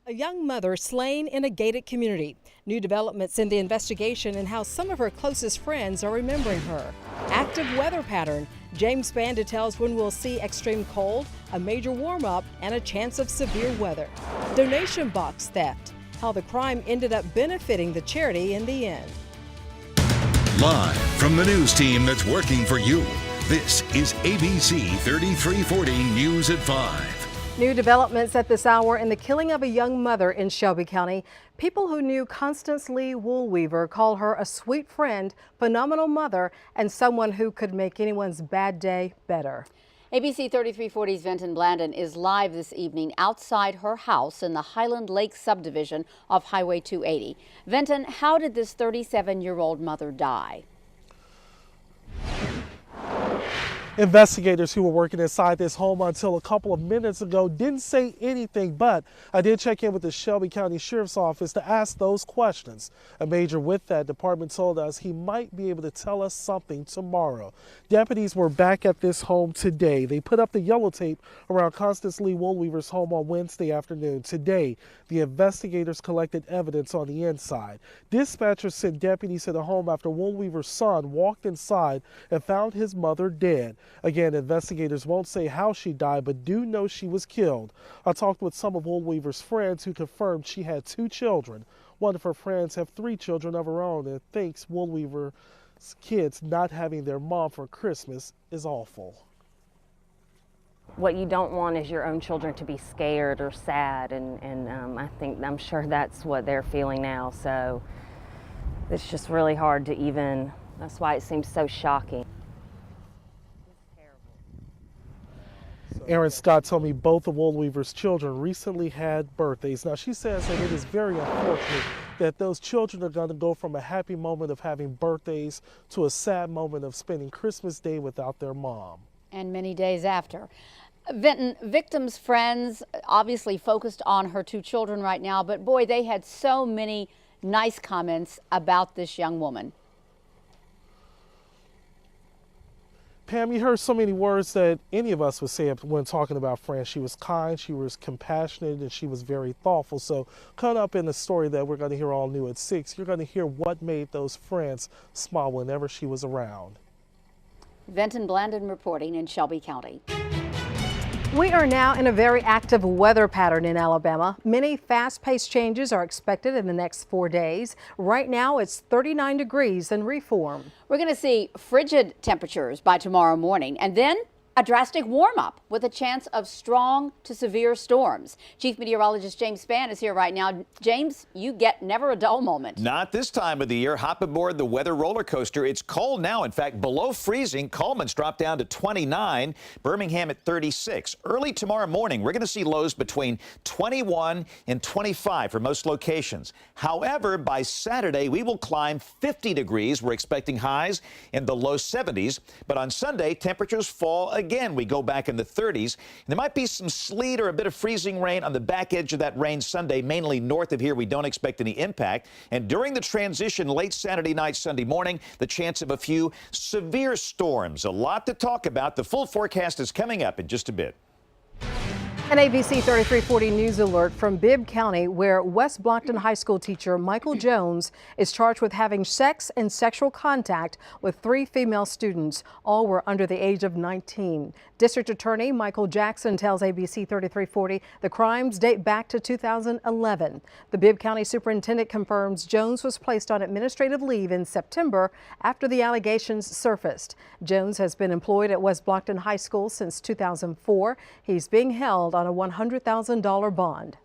A young mother slain in a gated community. New developments in the investigation and how some of her closest friends are remembering her. Active weather pattern. James Spann details when we'll see extreme cold, a major warm-up, and a chance of severe weather. Donation box theft. How the crime ended up benefiting the charity in the end. Live from the news team that's working for you, this is ABC 3340 News at 5. New developments at this hour in the killing of a young mother in Shelby County. People who knew Constance Lee Woolweaver call her a sweet friend, phenomenal mother, and someone who could make anyone's bad day better. ABC 3340's Venton Blandon is live this evening outside her house in the Highland Lake subdivision of Highway 280. Venton, how did this 37-year-old mother die? Investigators who were working inside this home until a couple of minutes ago didn't say anything, but I did check in with the Shelby County Sheriff's Office to ask those questions. A major with that department told us he might be able to tell us something tomorrow. Deputies were back at this home today. They put up the yellow tape around Constance Lee Woolweaver's home on Wednesday afternoon. Today, the investigators collected evidence on the inside. Dispatchers sent deputies to the home after Woolweaver's son walked inside and found his mother dead. Again, investigators won't say how she died, but do know she was killed. I talked with some of Woolweaver's friends who confirmed she had 2 children. One of her friends have 3 children of her own and thinks Woolweaver's kids not having their mom for Christmas is awful. What you don't want is your own children to be scared or sad, and I'm sure that's what they're feeling now. So it's just really hard to even, that's why it seems so shocking. Aaron Scott told me both of Woolweaver's children recently had birthdays. Now, she says that it is very unfortunate that those children are going to go from a happy moment of having birthdays to a sad moment of spending Christmas Day without their mom. And many days after. Vinton, victims' friends obviously focused on her 2 children right now, but boy, they had so many nice comments about this young woman. Pam, you heard so many words that any of us would say when talking about Fran. She was kind, she was compassionate, and she was very thoughtful. So coming up in the story that we're going to hear all new at 6, you're going to hear what made those friends smile whenever she was around. Venton Blandon reporting in Shelby County. We are now in a very active weather pattern in Alabama. Many fast-paced changes are expected in the next 4 days. Right now, it's 39 degrees in Reform. We're going to see frigid temperatures by tomorrow morning, and then a drastic warm-up with a chance of strong to severe storms. Chief Meteorologist James Spann is here right now. James, you get never a dull moment. Not this time of the year. Hop aboard the weather roller coaster. It's cold now. In fact, below freezing. Coleman's dropped down to 29. Birmingham at 36. Early tomorrow morning, we're going to see lows between 21 and 25 for most locations. However, by Saturday, we will climb 50 degrees. We're expecting highs in the low 70s. But on Sunday, temperatures fall again. We go back in the 30s. And there might be some sleet or a bit of freezing rain on the back edge of that range Sunday, mainly north of here. We don't expect any impact. And during the transition late Saturday night, Sunday morning, the chance of a few severe storms. A lot to talk about. The full forecast is coming up in just a bit. An ABC 3340 news alert from Bibb County, where West Blockton High School teacher Michael Jones is charged with having sex and sexual contact with 3 female students. All were under the age of 19. District Attorney Michael Jackson tells ABC 3340 the crimes date back to 2011. The Bibb County Superintendent confirms Jones was placed on administrative leave in September after the allegations surfaced. Jones has been employed at West Blockton High School since 2004. He's being held on a $100,000 bond.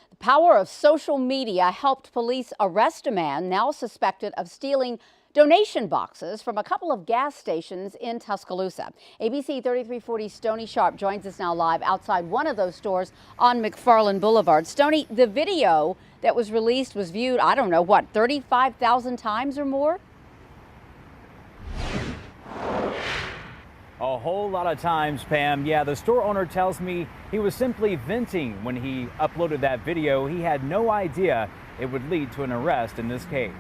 The power of social media helped police arrest a man now suspected of stealing donation boxes from a couple of gas stations in Tuscaloosa. ABC 3340's Stony Sharp joins us now live outside one of those stores on McFarland Boulevard. Stony, the video that was released was viewed, I don't know, what, 35,000 times or more? A whole lot of times, Pam. Yeah, the store owner tells me he was simply venting when he uploaded that video. He had no idea it would lead to an arrest in this case.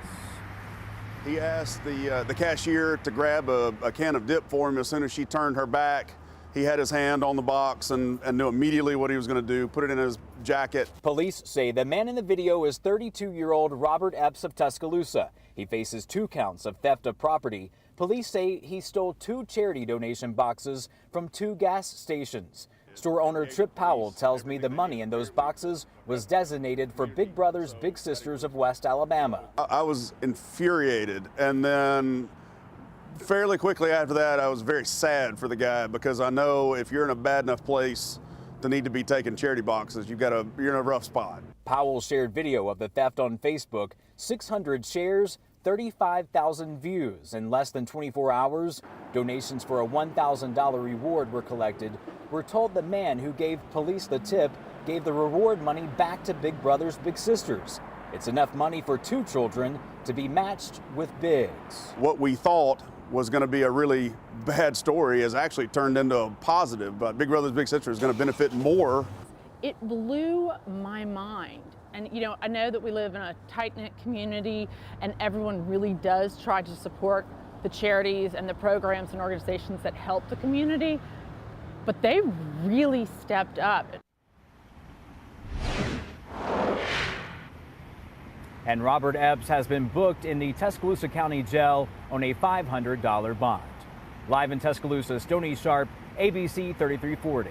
He asked the cashier to grab a can of dip for him. As soon as she turned her back, He had his hand on the box and knew immediately what he was going to do, put it in his jacket. Police say the man in the video is 32-year-old Robert Epps of Tuscaloosa. He faces 2 counts of theft of property. Police say he stole 2 charity donation boxes from 2 gas stations. Store owner Trip Powell tells me the money in those boxes was designated for Big Brothers Big Sisters of West Alabama. I was infuriated, and then fairly quickly after that, I was very sad for the guy, because I know if you're in a bad enough place to need to be taking charity boxes, you're in a rough spot. Powell shared video of the theft on Facebook, 600 shares, 35,000 views. In less than 24 hours, donations for a $1,000 reward were collected. We're told the man who gave police the tip gave the reward money back to Big Brothers Big Sisters. It's enough money for 2 children to be matched with Biggs. What we thought was going to be a really bad story has actually turned into a positive, but Big Brothers Big Sisters is going to benefit more. It blew my mind. And you know, I know that we live in a tight-knit community and everyone really does try to support the charities and the programs and organizations that help the community, but they really stepped up. And Robert Epps has been booked in the Tuscaloosa County Jail on a $500 bond. Live in Tuscaloosa, Stoney Sharp, ABC 3340.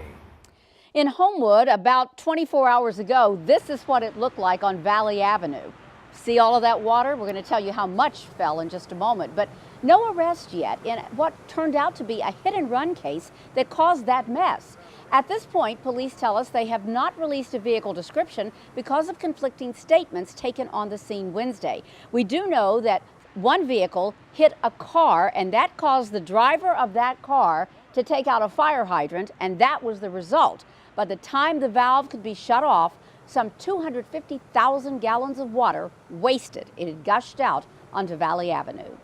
In Homewood, about 24 hours ago, this is what it looked like on Valley Avenue. See all of that water? We're going to tell you how much fell in just a moment, but no arrest yet in what turned out to be a hit-and-run case that caused that mess. At this point, police tell us they have not released a vehicle description because of conflicting statements taken on the scene Wednesday. We do know that one vehicle hit a car, and that caused the driver of that car to take out a fire hydrant, and that was the result. By the time the valve could be shut off, some 250,000 gallons of water wasted. It had gushed out onto Valley Avenue.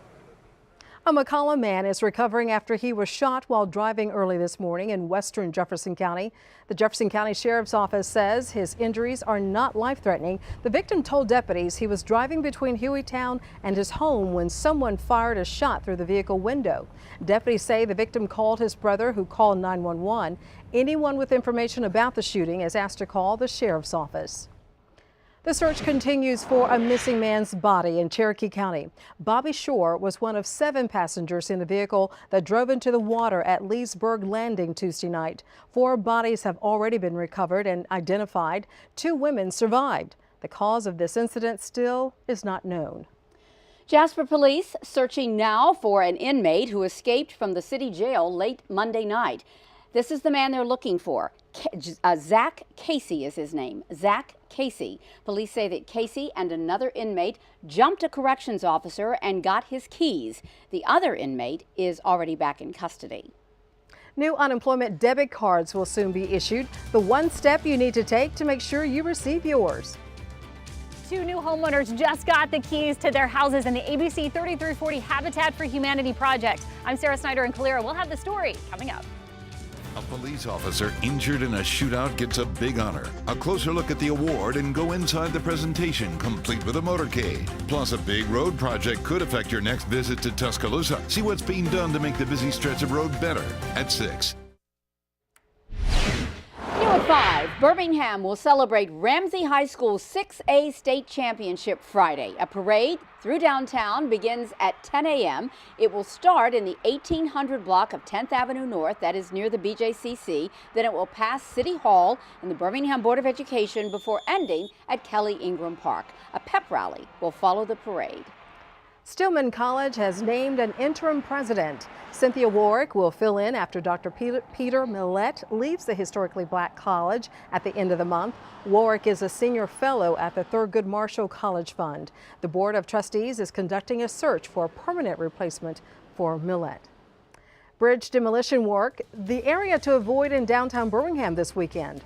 A McCollum man is recovering after he was shot while driving early this morning in western Jefferson County. The Jefferson County Sheriff's Office says his injuries are not life-threatening. The victim told deputies he was driving between Hueytown and his home when someone fired a shot through the vehicle window. Deputies say the victim called his brother, who called 911. Anyone with information about the shooting is asked to call the Sheriff's Office. The search continues for a missing man's body in Cherokee County. Bobby Shore was one of 7 passengers in the vehicle that drove into the water at Leesburg Landing Tuesday night. 4 bodies have already been recovered and identified. 2 women survived. The cause of this incident still is not known. Jasper police searching now for an inmate who escaped from the city jail late Monday night. This is the man they're looking for. Zach Casey is his name. Zach Casey. Police say that Casey and another inmate jumped a corrections officer and got his keys. The other inmate is already back in custody. New unemployment debit cards will soon be issued. The one step you need to take to make sure you receive yours. 2 new homeowners just got the keys to their houses in the ABC 3340 Habitat for Humanity project. I'm Sarah Snyder in Calera. We'll have the story coming up. A police officer injured in a shootout gets a big honor. A closer look at the award and go inside the presentation, complete with a motorcade. Plus, a big road project could affect your next visit to Tuscaloosa. See what's being done to make the busy stretch of road better at 6. New at 5, Birmingham will celebrate Ramsey High School's 6A state championship Friday. A parade through downtown begins at 10 a.m. It will start in the 1800 block of 10th Avenue North, that is near the BJCC. Then it will pass City Hall and the Birmingham Board of Education before ending at Kelly Ingram Park. A pep rally will follow the parade. Stillman College has named an interim president. Cynthia Warwick will fill in after Dr. Peter Millett leaves the historically black college at the end of the month. Warwick is a senior fellow at the Thurgood Marshall College Fund. The Board of Trustees is conducting a search for a permanent replacement for Millett. Bridge demolition work, the area to avoid in downtown Birmingham this weekend.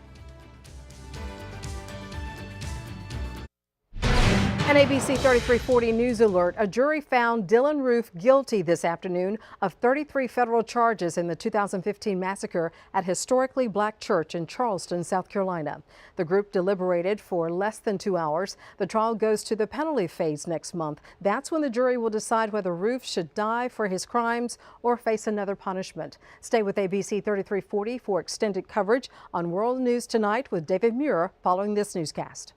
An ABC 3340 News alert. A jury found Dylan Roof guilty this afternoon of 33 federal charges in the 2015 massacre at historically black church in Charleston, South Carolina. The group deliberated for less than 2 hours. The trial goes to the penalty phase next month. That's when the jury will decide whether Roof should die for his crimes or face another punishment. Stay with ABC 3340 for extended coverage on World News Tonight with David Muir following this newscast.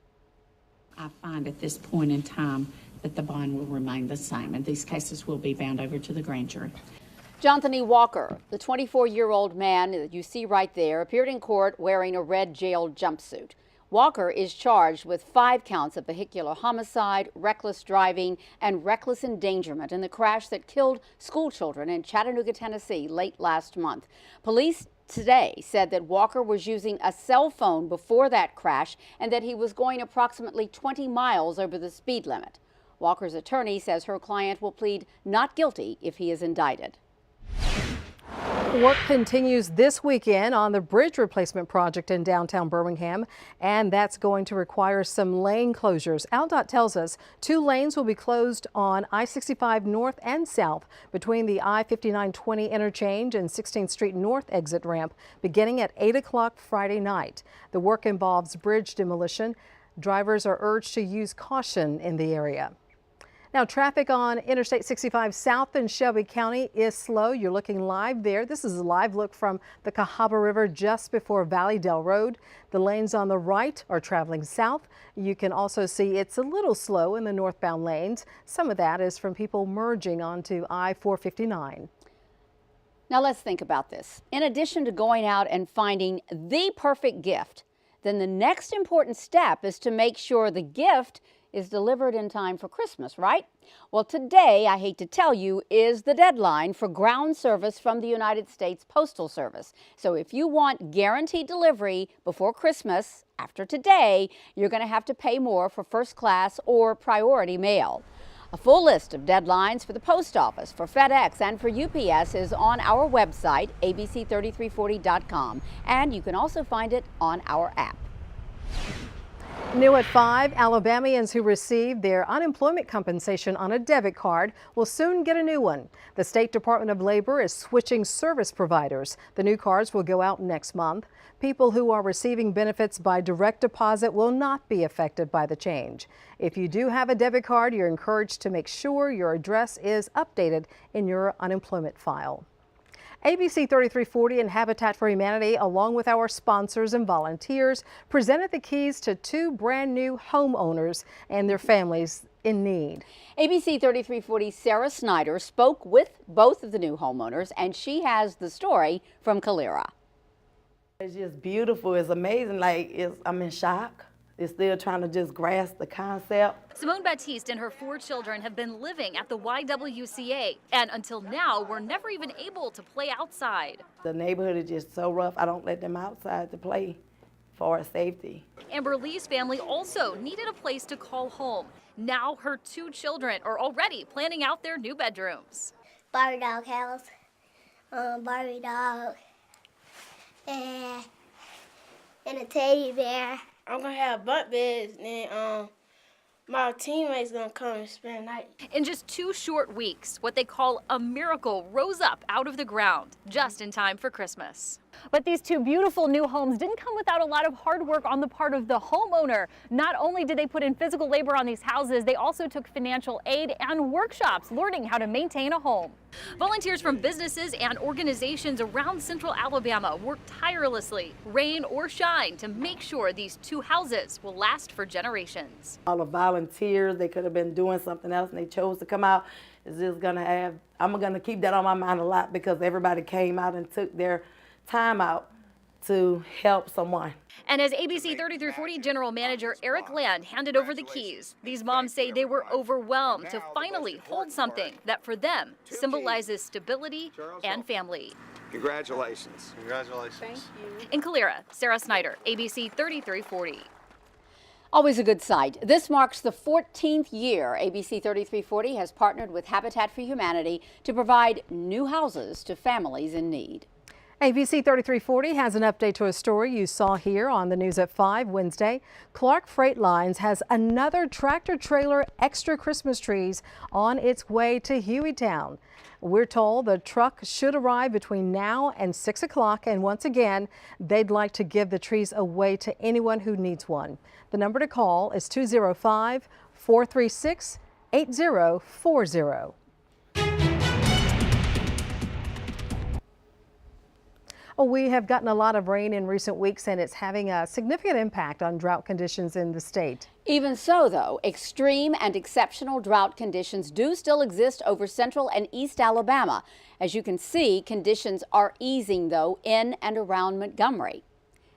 I find at this point in time that the bond will remain the same, and these cases will be bound over to the grand jury. Jonathan E. Walker, the 24-year-old man that you see right there, appeared in court wearing a red jail jumpsuit. Walker is charged with 5 counts of vehicular homicide, reckless driving, and reckless endangerment in the crash that killed school children in Chattanooga, Tennessee, late last month. Police today said that Walker was using a cell phone before that crash and that he was going approximately 20 miles over the speed limit. Walker's attorney says her client will plead not guilty if he is indicted. Work continues this weekend on the bridge replacement project in downtown Birmingham, and that's going to require some lane closures. AlDOT tells us 2 lanes will be closed on I-65 north and south between the I-5920 interchange and 16th Street North exit ramp beginning at 8 o'clock Friday night. The work involves bridge demolition. Drivers are urged to use caution in the area. Now, traffic on Interstate 65 south in Shelby County is slow. You're looking live there. This is a live look from the Cahaba River just before Valley Dale Road. The lanes on the right are traveling south. You can also see it's a little slow in the northbound lanes. Some of that is from people merging onto I-459. Now let's think about this. In addition to going out and finding the perfect gift, then the next important step is to make sure the gift is delivered in time for Christmas, right? Well, today, I hate to tell you, is the deadline for ground service from the United States Postal Service. So if you want guaranteed delivery before Christmas, after today, you're going to have to pay more for first class or priority mail. A full list of deadlines for the post office, for FedEx, and for UPS is on our website, abc3340.com, and you can also find it on our app. New at 5, Alabamians who received their unemployment compensation on a debit card will soon get a new one. The State Department of Labor is switching service providers. The new cards will go out next month. People who are receiving benefits by direct deposit will not be affected by the change. If you do have a debit card, you're encouraged to make sure your address is updated in your unemployment file. ABC 3340 and Habitat for Humanity, along with our sponsors and volunteers, presented the keys to 2 brand new homeowners and their families in need. ABC 3340 Sarah Snyder spoke with both of the new homeowners, and she has the story from Calera. It's just beautiful. It's amazing. I'm in shock. It's still trying to just grasp the concept. Simone Baptiste and her 4 children have been living at the YWCA, and until now were never even able to play outside. The neighborhood is just so rough. I don't let them outside to play for our safety. Amber Lee's family also needed a place to call home. Now her 2 children are already planning out their new bedrooms. Barbie dog house, Barbie dog, and a teddy bear. I'm gonna have bunk beds, and my teammates gonna come and spend the night. In just 2 short weeks, what they call a miracle rose up out of the ground, just in time for Christmas. But these 2 beautiful new homes didn't come without a lot of hard work on the part of the homeowner. Not only did they put in physical labor on these houses, they also took financial aid and workshops learning how to maintain a home. Volunteers from businesses and organizations around central Alabama worked tirelessly, rain or shine, to make sure these 2 houses will last for generations. All the volunteers, they could have been doing something else and they chose to come out. I'm gonna keep that on my mind a lot because everybody came out and took their time out to help someone. And as ABC 3340 General Manager Eric Land handed over the keys, these moms say they were overwhelmed to finally hold something that for them symbolizes stability and family. Congratulations. Congratulations. Thank you. In Calera, Sarah Snyder, ABC 3340. Always a good sight. This marks the 14th year ABC 3340 has partnered with Habitat for Humanity to provide new houses to families in need. ABC 3340 has an update to a story you saw here on the News at 5 Wednesday. Clark Freight Lines has another tractor trailer extra Christmas trees on its way to Hueytown. We're told the truck should arrive between now and 6 o'clock, and once again, they'd like to give the trees away to anyone who needs one. The number to call is 205-436-8040. We have gotten a lot of rain in recent weeks, and it's having a significant impact on drought conditions in the state. Even so, though, extreme and exceptional drought conditions do still exist over central and east Alabama. As you can see, conditions are easing, though, in and around Montgomery.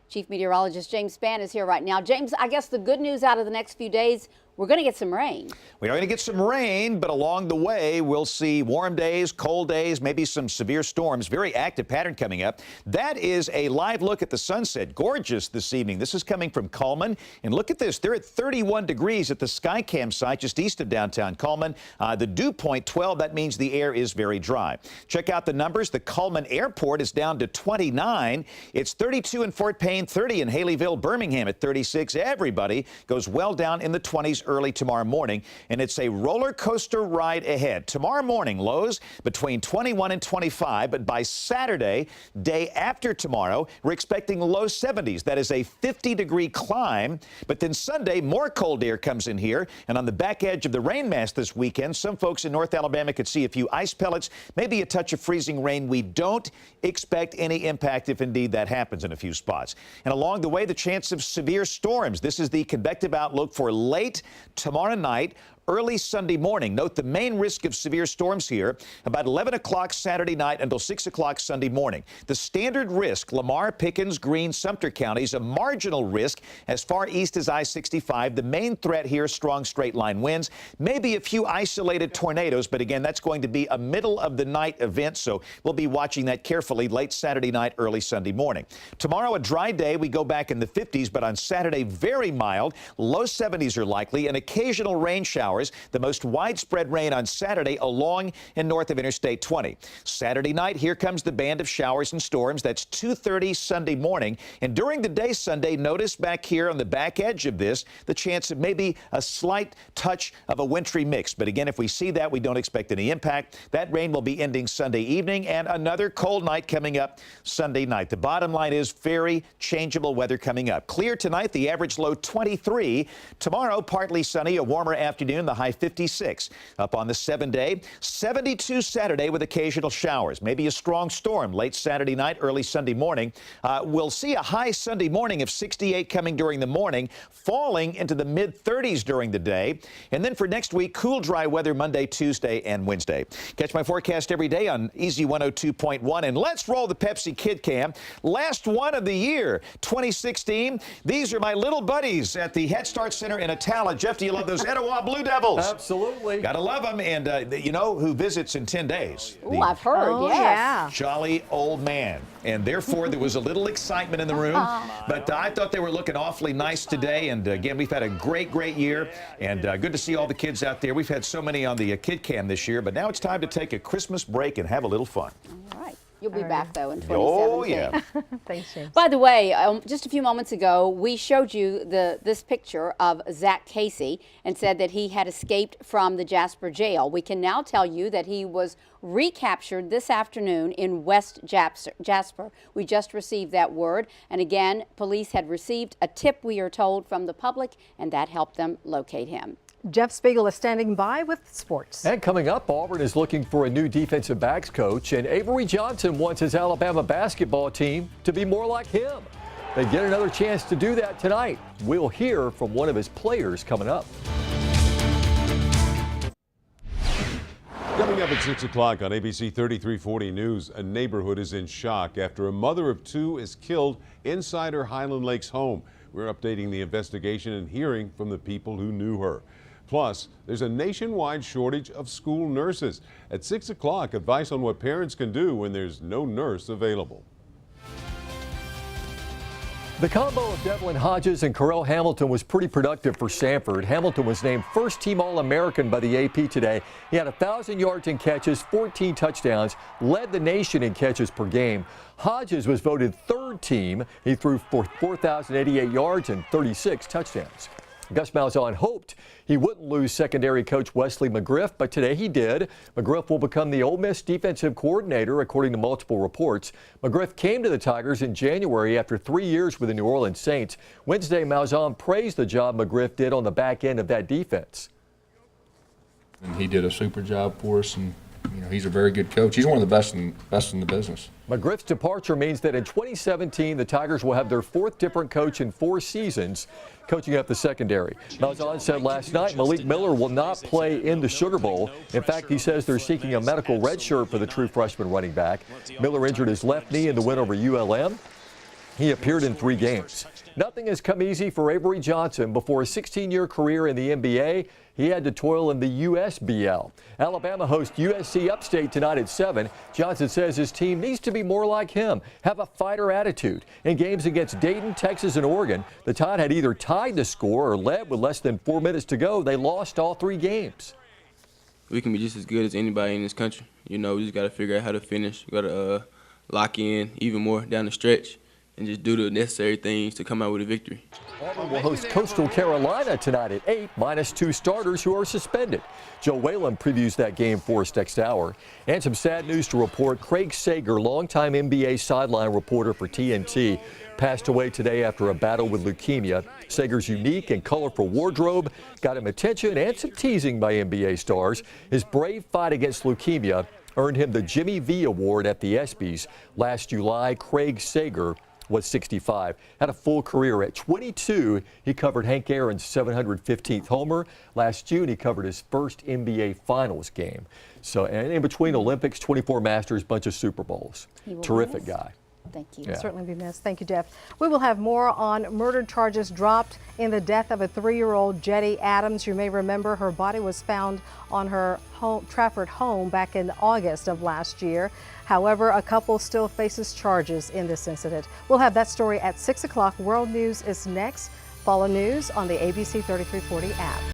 Chief Meteorologist James Spann is here right now. James, I guess the good news out of the next few days, we're going to get some rain. We are going to get some rain, but along the way, we'll see warm days, cold days, maybe some severe storms. Very active pattern coming up. That is a live look at the sunset. Gorgeous this evening. This is coming from Cullman. And look at this. They're at 31 degrees at the Skycam site just east of downtown Cullman. The dew point 12. That means the air is very dry. Check out the numbers. The Cullman Airport is down to 29. It's 32 in Fort Payne, 30 in Haleyville, Birmingham at 36. Everybody goes well down in the 20s early tomorrow morning, and it's a roller coaster ride ahead. Tomorrow morning, lows between 21 and 25, but by Saturday, day after tomorrow, we're expecting low 70s. That is a 50-degree climb, but then Sunday, more cold air comes in here, and on the back edge of the rain mass this weekend, some folks in North Alabama could see a few ice pellets, maybe a touch of freezing rain. We don't expect any impact if indeed that happens in a few spots. And along the way, the chance of severe storms. This is the convective outlook for late tomorrow night, early Sunday morning. Note the main risk of severe storms here about 11 o'clock Saturday night until 6 o'clock Sunday morning. The standard risk, Lamar, Pickens, Greene, Sumter counties, a marginal risk as far east as I-65. The main threat here, strong straight line winds, maybe a few isolated tornadoes, but again, that's going to be a middle of the night event, so we'll be watching that carefully late Saturday night, early Sunday morning. Tomorrow, a dry day. We go back in the 50s, but on Saturday, very mild. Low 70s are likely, and occasional rain showers. The most widespread rain on Saturday along and north of Interstate 20. Saturday night, here comes the band of showers and storms. That's 2:30 Sunday morning. And during the day Sunday, notice back here on the back edge of this, the chance of maybe a slight touch of a wintry mix. But again, if we see that, we don't expect any impact. That rain will be ending Sunday evening, and another cold night coming up Sunday night. The bottom line is very changeable weather coming up. Clear tonight, the average low 23. Tomorrow, partly sunny, a warmer afternoon, the high 56. Up on the 7-day, 72 Saturday with occasional showers. Maybe a strong storm late Saturday night, early Sunday morning. We'll see a high Sunday morning of 68 coming during the morning, falling into the mid-30s during the day. And then for next week, cool, dry weather Monday, Tuesday, and Wednesday. Catch my forecast every day on Easy 102.1. And let's roll the Pepsi Kid Cam. Last one of the year, 2016. These are my little buddies at the Head Start Center in Atala. Jeff, do you love those Etowah Blue Devils? Absolutely. Gotta love them. And you know who visits in 10 days? Oh, I've heard, yes. Yeah. Jolly old man. And therefore, there was a little excitement in the room. But I thought they were looking awfully nice today. And again, we've had a great year. And good to see all the kids out there. We've had so many on the Kid Cam this year. But now it's time to take a Christmas break and have a little fun. All right. You'll be back, though, in 2017. Oh, yeah. Thanks, James. By the way, just a few moments ago, we showed you this picture of Zach Casey and said that he had escaped from the Jasper jail. We can now tell you that he was recaptured this afternoon in West Jasper. We just received that word. And again, police had received a tip, we are told, from the public, and that helped them locate him. Jeff Spiegel is standing by with sports. And coming up, Auburn is looking for a new defensive backs coach, and Avery Johnson wants his Alabama basketball team to be more like him. They get another chance to do that tonight. We'll hear from one of his players coming up. Coming up at 6 o'clock on ABC 3340 News, a neighborhood is in shock after a mother of two is killed inside her Highland Lakes home. We're updating the investigation and hearing from the people who knew her. Plus, there's a nationwide shortage of school nurses. At 6 o'clock, advice on what parents can do when there's no nurse available. The combo of Devlin Hodges and Carell Hamilton was pretty productive for Samford. Hamilton was named first-team All-American by the AP today. He had 1,000 yards in catches, 14 touchdowns, led the nation in catches per game. Hodges was voted third team. He threw for 4,088 yards and 36 touchdowns. Gus Malzahn hoped he wouldn't lose secondary coach Wesley McGriff, but today he did. McGriff will become the Ole Miss defensive coordinator, according to multiple reports. McGriff came to the Tigers in January after 3 years with the New Orleans Saints. Wednesday, Malzahn praised the job McGriff did on the back end of that defense. And he did a super job for us, and he's a very good coach. He's one of the best in the business. McGriff's departure means that in 2017, the Tigers will have their fourth different coach in 4 seasons coaching up the secondary. Malzahn said last night Malik Miller will not play in the Sugar Bowl. In fact, he says they're seeking a medical red shirt for the true freshman running back. Miller injured his left knee in the win over ULM. He appeared in 3 games. Nothing has come easy for Avery Johnson. Before a 16-year career in the NBA, he had to toil in the USBL. Alabama hosts USC Upstate tonight at 7. Johnson says his team needs to be more like him, have a fighter attitude. In games against Dayton, Texas, and Oregon, the Tide had either tied the score or led with less than 4 minutes to go. They lost all 3 games. We can be just as good as anybody in this country. We just got to figure out how to finish. We got to lock in even more down the stretch and just do the necessary things to come out with a victory. Auburn will host Coastal Carolina tonight at 8, minus 2 starters who are suspended. Joe Whalen previews that game for us next hour. And some sad news to report. Craig Sager, longtime NBA sideline reporter for TNT, passed away today after a battle with leukemia. Sager's unique and colorful wardrobe got him attention and some teasing by NBA stars. His brave fight against leukemia earned him the Jimmy V Award at the ESPYs. Last July, Craig Sager was 65. Had a full career. At 22, he covered Hank Aaron's 715th homer. Last June, he covered his first NBA Finals game. So, and in between Olympics, 24 Masters, bunch of Super Bowls. Terrific guy. Thank you. Will certainly be missed. Thank you, Jeff. We will have more on murder charges dropped in the death of a 3-year-old Jetty Adams. You may remember her body was found on her Trafford home back in August of last year. However, a couple still faces charges in this incident. We'll have that story at 6 o'clock. World News is next. Follow news on the ABC 3340 app.